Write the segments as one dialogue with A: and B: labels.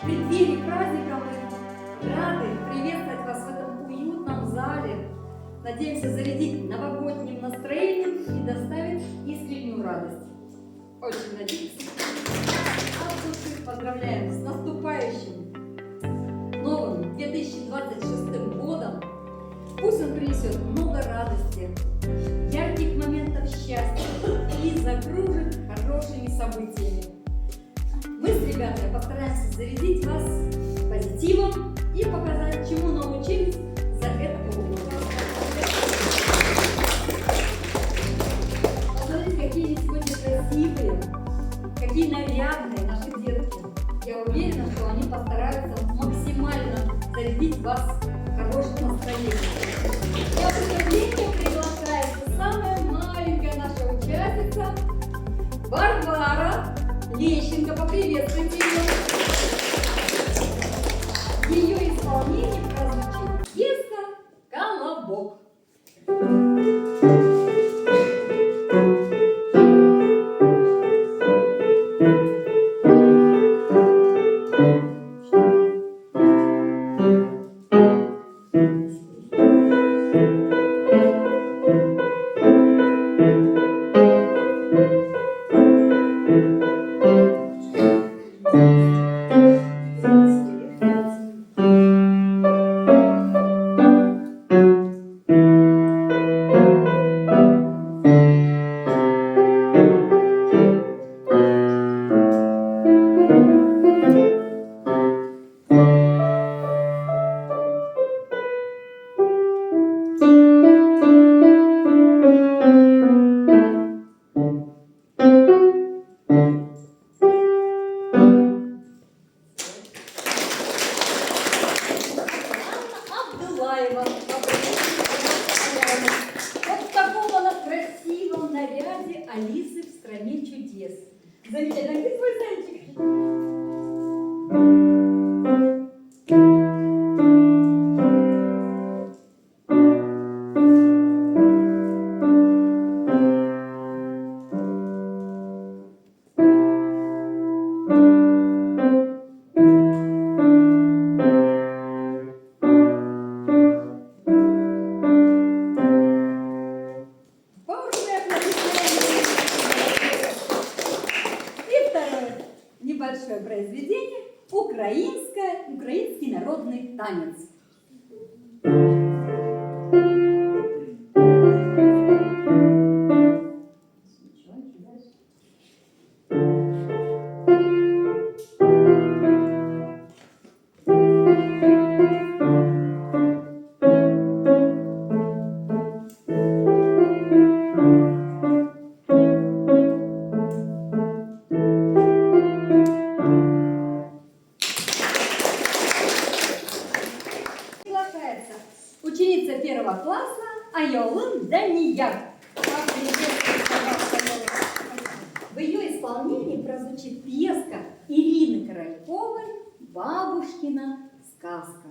A: В преддверии праздника мы рады приветствовать вас в этом уютном зале. Надеемся зарядить новогодним настроением и доставить искреннюю радость. Очень надеемся. От души поздравляем с наступающим новым 2026 годом. Пусть он принесет много радости, ярких моментов счастья и закружит хорошими событиями. Мы с ребятами постараемся зарядить вас позитивом и показать, чему научились за это полгода. Посмотрите, какие они сегодня красивые, какие нарядные наши детки. Я уверена, что они постараются максимально зарядить вас хорошим настроением. Для выступления приглашается самая маленькая наша участница Варвара Лещенко. Поприветствуйте ее. В ее исполнении прозвучит песня «Колобок». Вот в таком она красивом наряде Алисы в стране чудес. Замечательно, где твой зайчик? Небольшое произведение украинский народный танец. Ученица первого класса Айолын Дания. В ее исполнении прозвучит песня Ирины Корольковой «Бабушкина сказка».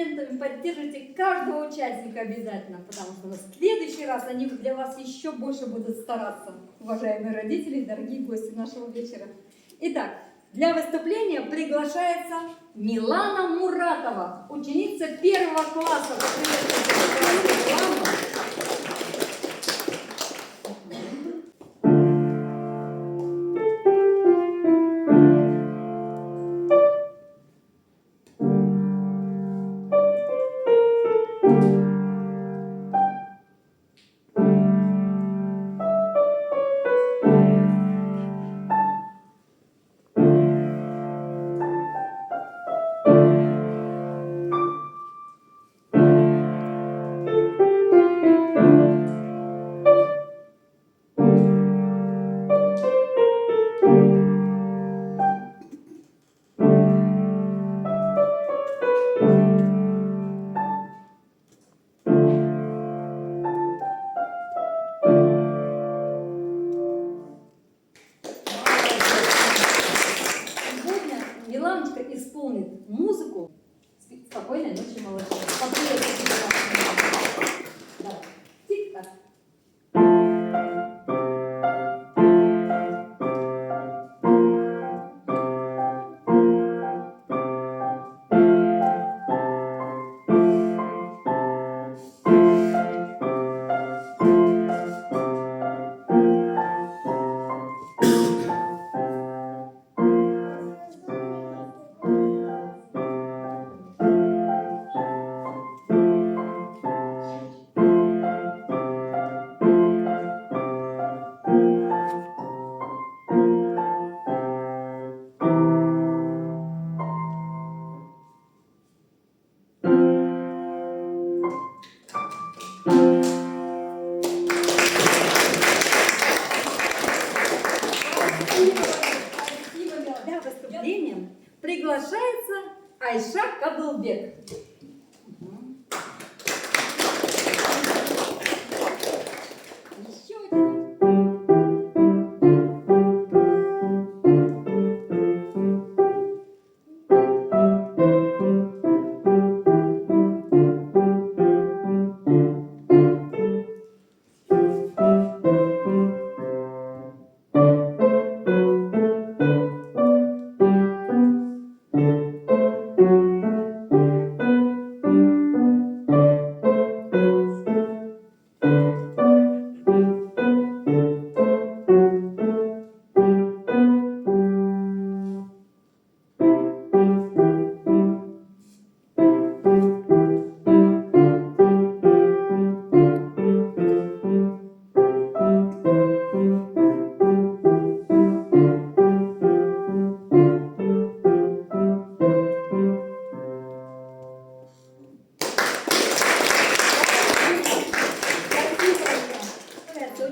A: аплодисментами поддержите каждого участника обязательно, потому что в следующий раз они для вас еще больше будут стараться, уважаемые родители, дорогие гости нашего вечера. Итак, для выступления приглашается Милана Муратова, ученица 1 класса. Миланочка исполнит музыку. Спокойной ночи, малыши. Да. Тик-так. Для выступления приглашается Айша Кадылбек. Еще один.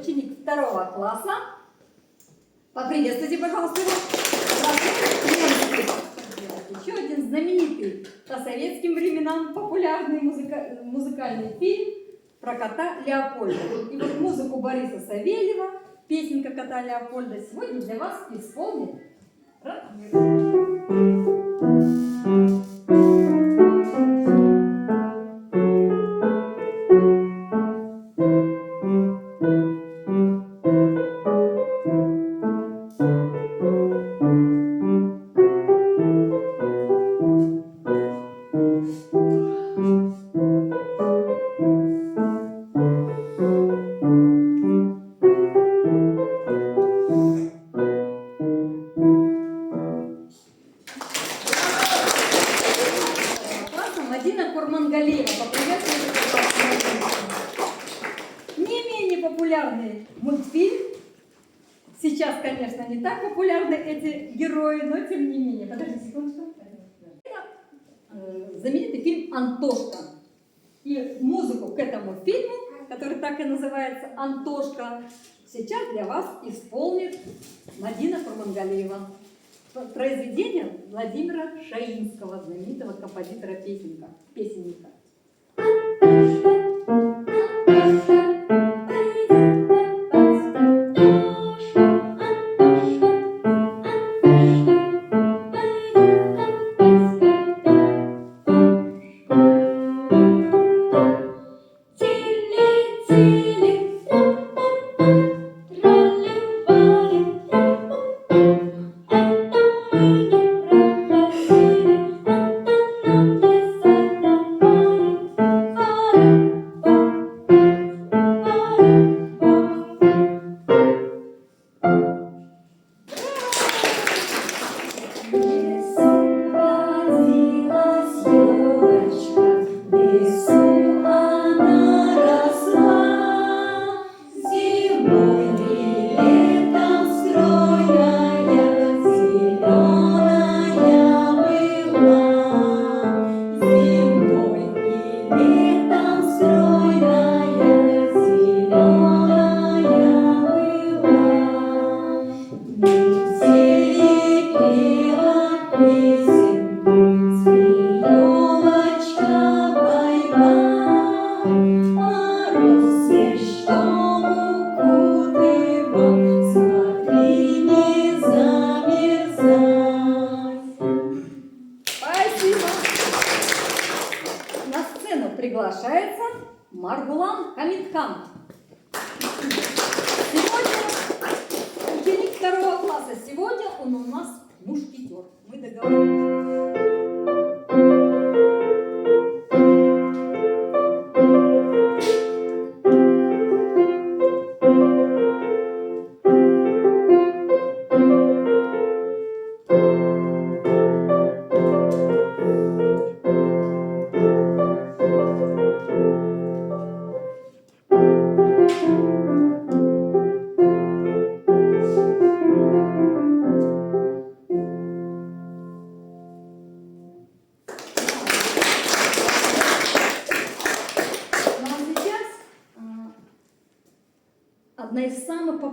A: Ученик 2 класса. Поприветствуйте, пожалуйста, его. Еще один знаменитый по советским временам популярный музыкальный фильм про кота Леопольда. И вот музыку Бориса Савельева, песенка кота Леопольда, сегодня для вас исполнит Мадина Курмангалиева. Не менее популярный мультфильм. Сейчас, конечно, не так популярны эти герои, но тем не менее. Подожди секундочку. Это знаменитый фильм «Антошка». И музыку к этому фильму, который так и называется «Антошка», сейчас для вас исполнит Мадина Курмангалиева. Произведение Владимира Шаинского, знаменитого композитора-песенника.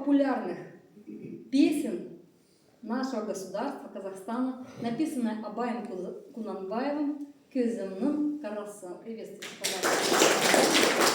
A: популярных песен нашего государства, Казахстана, написанная Абаем Кунанбаевым «Көзімнің қарасы». Приветствуйте, пожалуйста.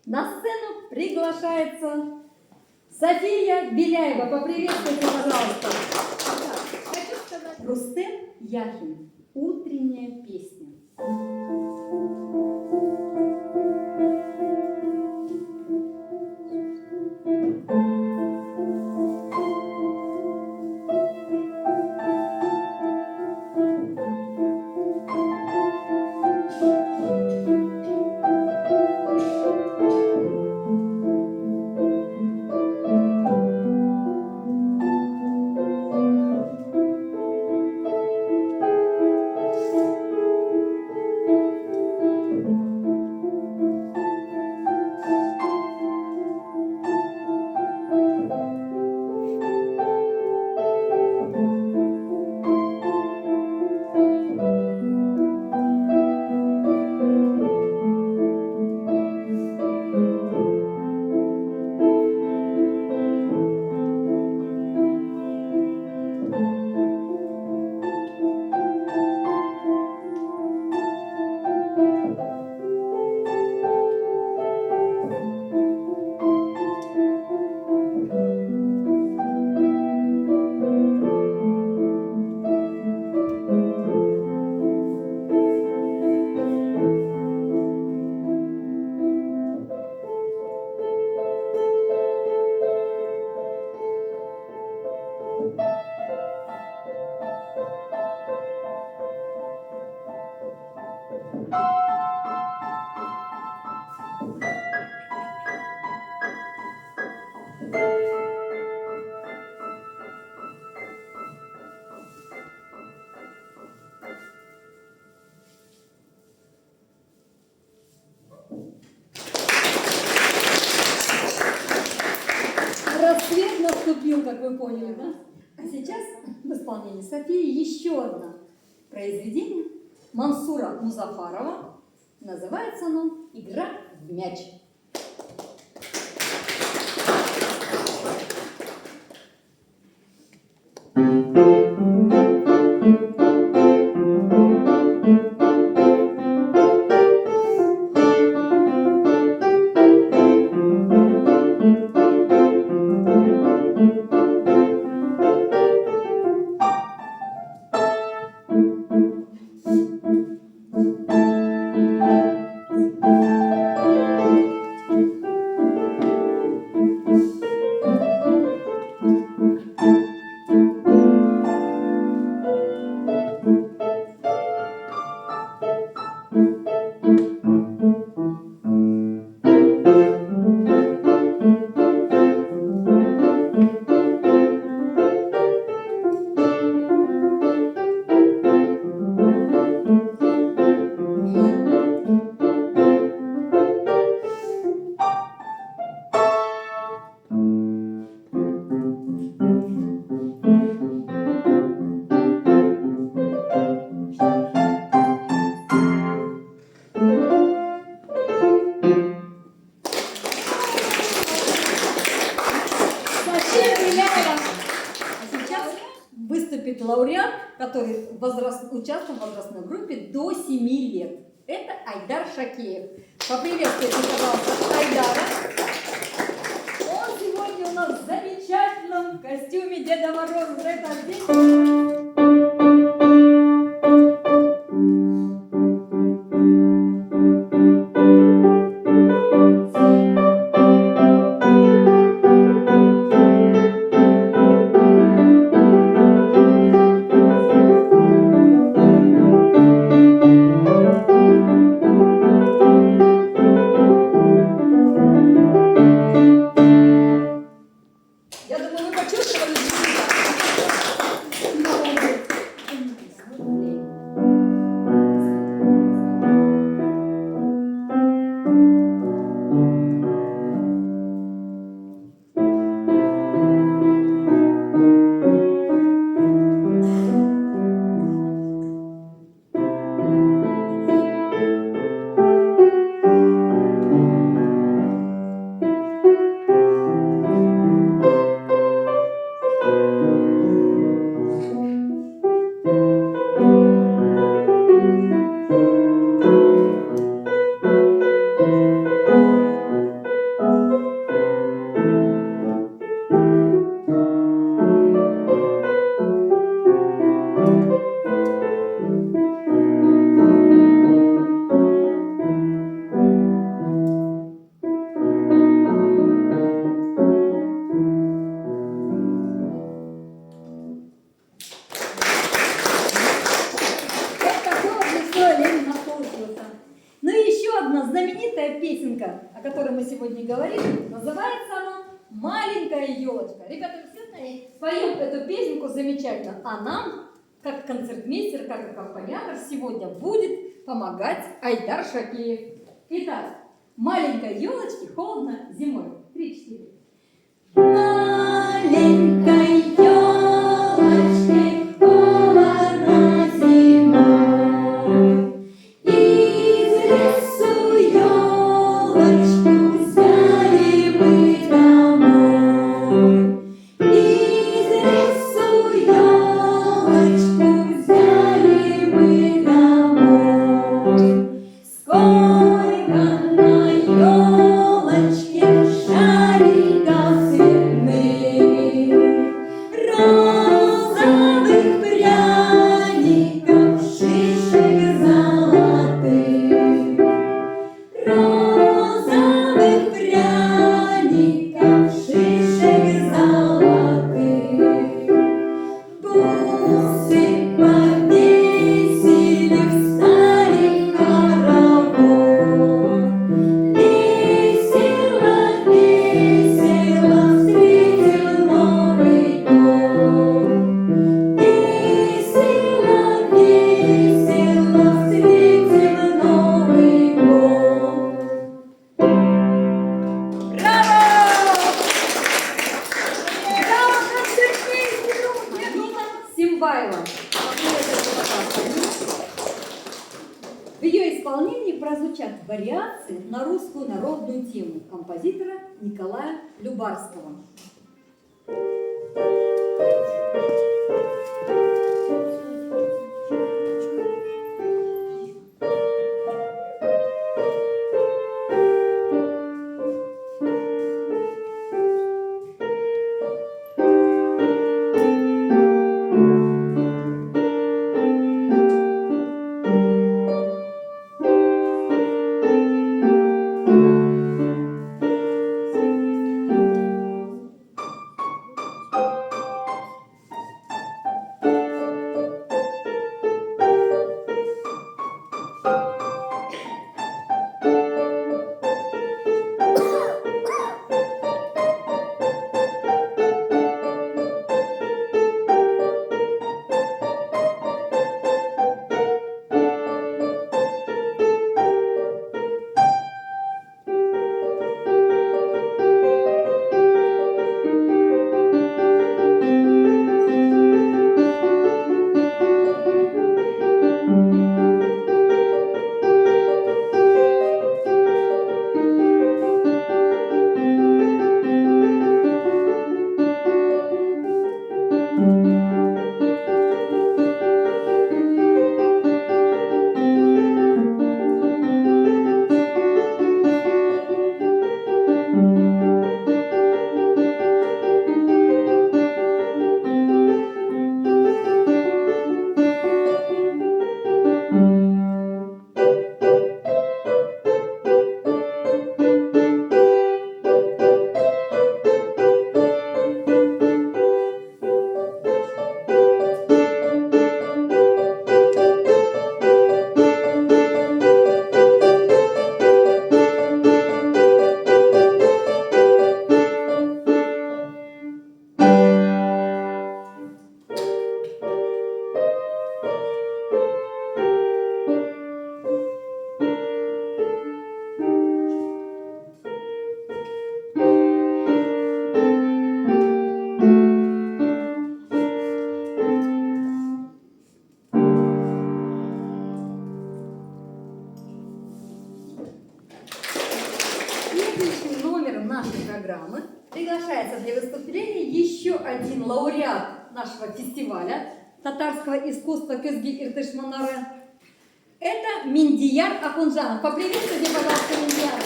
A: На сцену приглашается София Беляева. Поприветствуйте, пожалуйста. Хочу сказать, Рустем Яхин. Утренняя песня. Рассвет наступил, как вы поняли, да? А сейчас в исполнении Софии еще одно произведение Мансура Музафарова. Называется оно «Игра в мяч». участвовал в возрастной группе до 7 лет. Это Айдар Шакеев. Поприветствуйте, пожалуйста, Айдара. Он сегодня у нас в замечательном костюме Деда Мороза. За это отдельно. Ну и еще одна знаменитая песенка, о которой мы сегодня говорим, называется она «Маленькая елочка». Ребята, все споем эту песенку замечательно, а нам, как концертмейстер, как аккомпаниатор, сегодня будет помогать Айдар Шакеев. Итак, «Маленькой елочке холодно зимой». 3-4. Маленькой елочке холодно зимой, из лесу елочку взяли мы домой, из лесу елочку взяли мы домой. Сколько на елочке шариков цветных, розовых пряников, шишек золотых, розовых пряников, шишек золотых. Бусы повесили в старый хоровод, весело, весело встретил Новый год, весело, весело встретил Новый год. Браво! Браво, концертмейстеру Ягина Симбаева. В ее исполнении прозвучат вариации на русскую народную тему композитора Николая Любарского. нашей программы приглашается для выступления еще один лауреат нашего фестиваля татарского искусства Кызги Иртыш Манары. Это Миндияр Ахунжанов. Поприветствуйте, пожалуйста, Миндияра.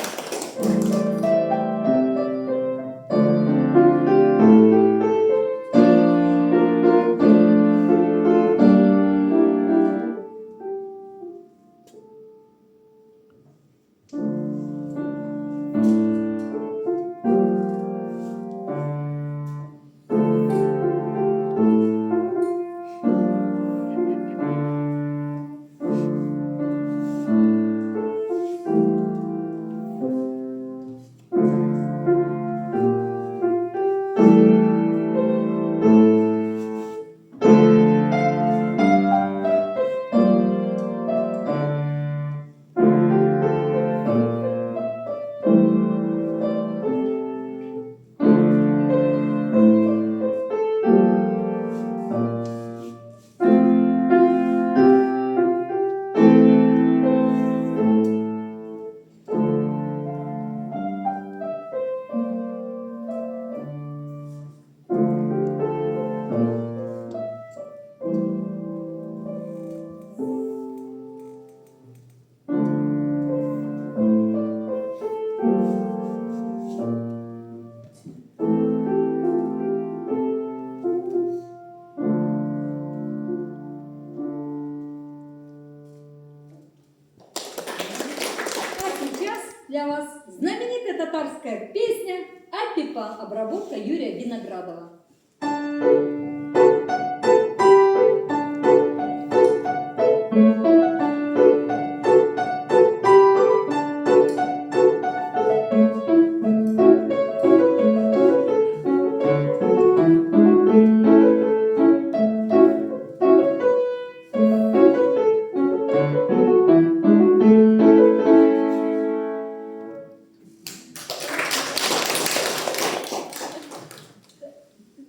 A: Для вас знаменитая татарская песня «Апипа», обработка Юрия Виноградова.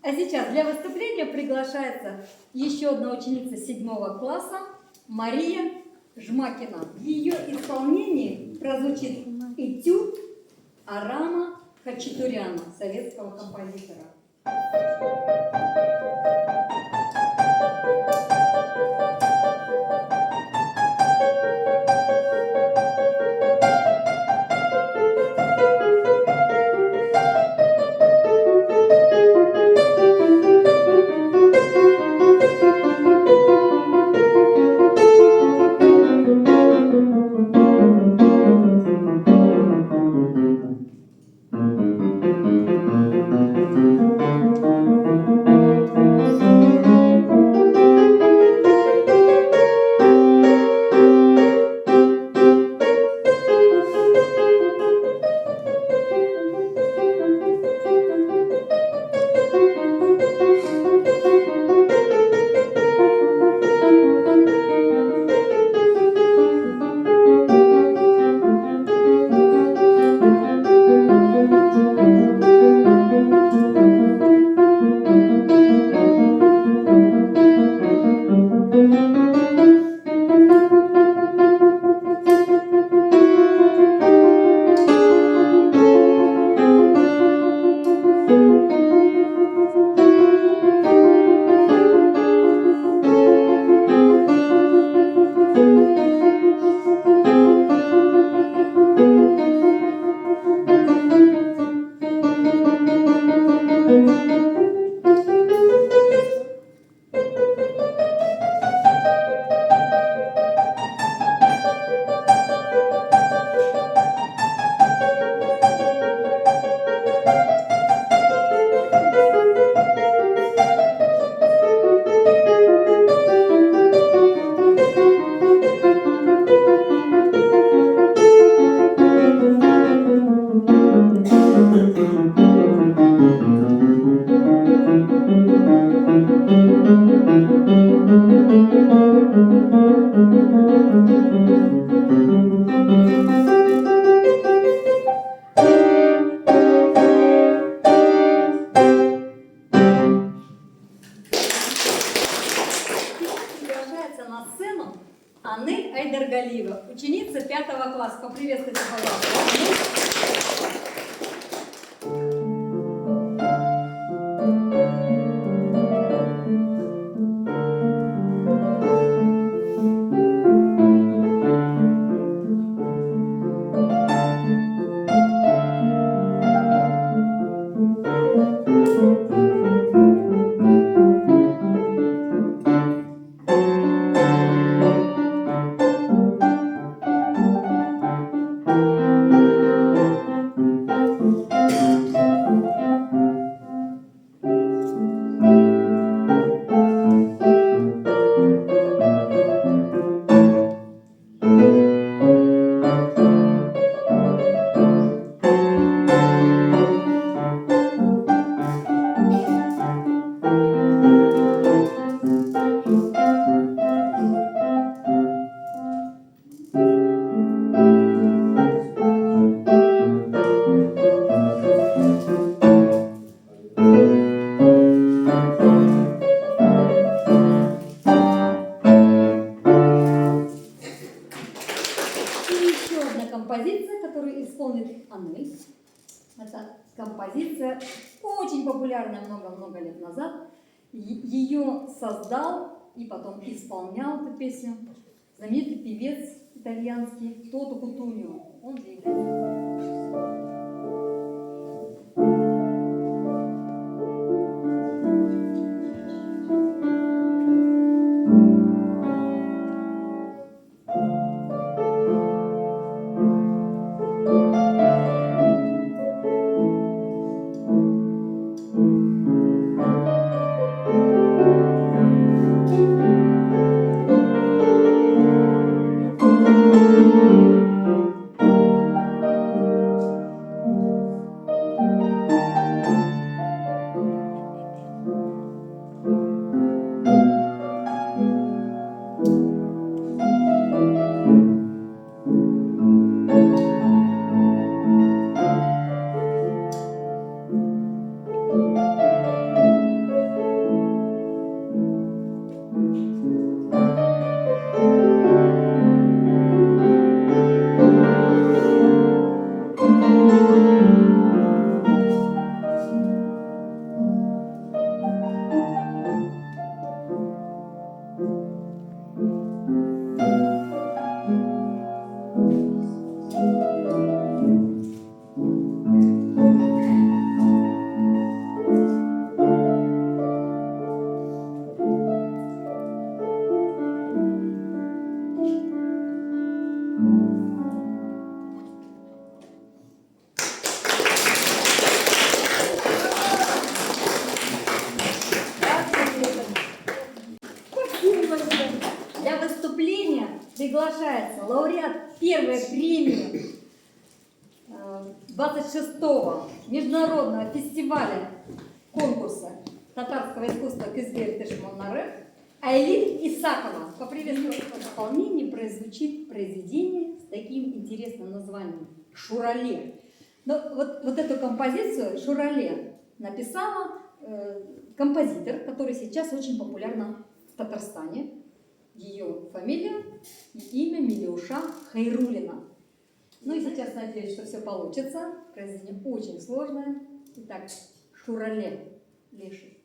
A: А сейчас для выступления приглашается еще одна ученица 7 класса Мария Жмакина. В ее исполнении прозвучит этюд Арама Хачатуряна, советского композитора. Анель Айдаргалиева, ученица 5 класса. Поприветствуйте, пожалуйста. композиция, которую исполнит Анель. Это композиция очень популярная много-много лет назад. Ее создал и потом исполнял эту песню знаменитый певец итальянский Тото Кутунио. Он же является... Для выступления приглашается лауреат первой премии 26-го международного фестиваля конкурса татарского искусства Кызбек Тышмонары Айлин Исакова. По приветственному исполнению прозвучит произведение с таким интересным названием «Шурале». Но вот эту композицию «Шурале» написала композитор, который сейчас очень популярна в Татарстане. Ее фамилия и имя Милюша Хайрулина. Ну и сейчас надеюсь, что все получится. Произведение очень сложное. Итак, Шурале, леший.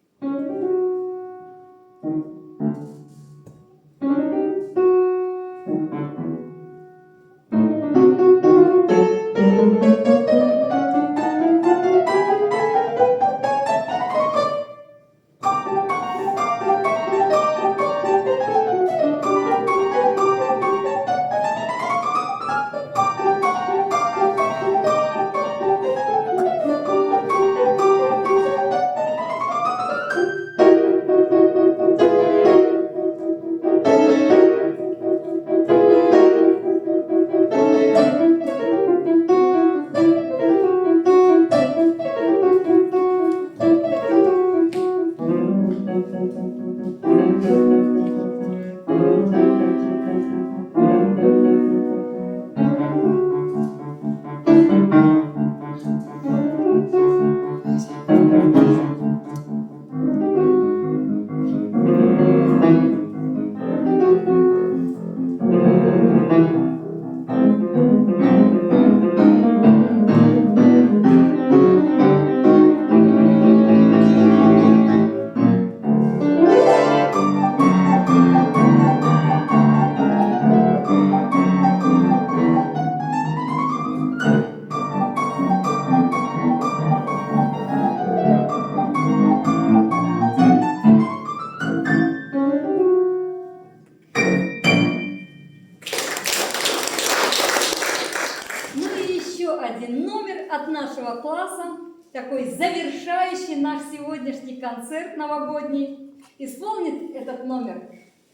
A: Один номер от нашего класса, такой завершающий наш сегодняшний концерт новогодний. Исполнит этот номер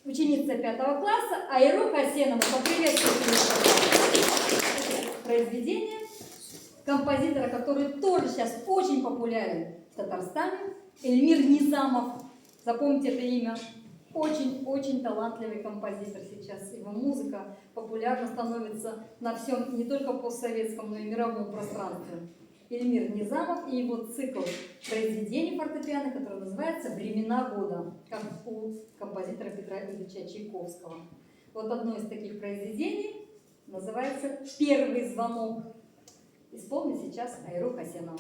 A: ученица 5 класса Айру Хасенова. Поприветствуйте произведение композитора, который тоже сейчас очень популярен в Татарстане, Эльмир Низамов. Запомните это имя. Очень-очень талантливый композитор сейчас. Его музыка популярна становится на всем, не только постсоветском, но и мировом пространстве. Эльмир Низамов и его цикл произведений фортепиано, который называется «Времена года», как у композитора Петра Ильича Чайковского. Вот одно из таких произведений Называется «Первый звонок». Исполнит сейчас Айру Хасенова.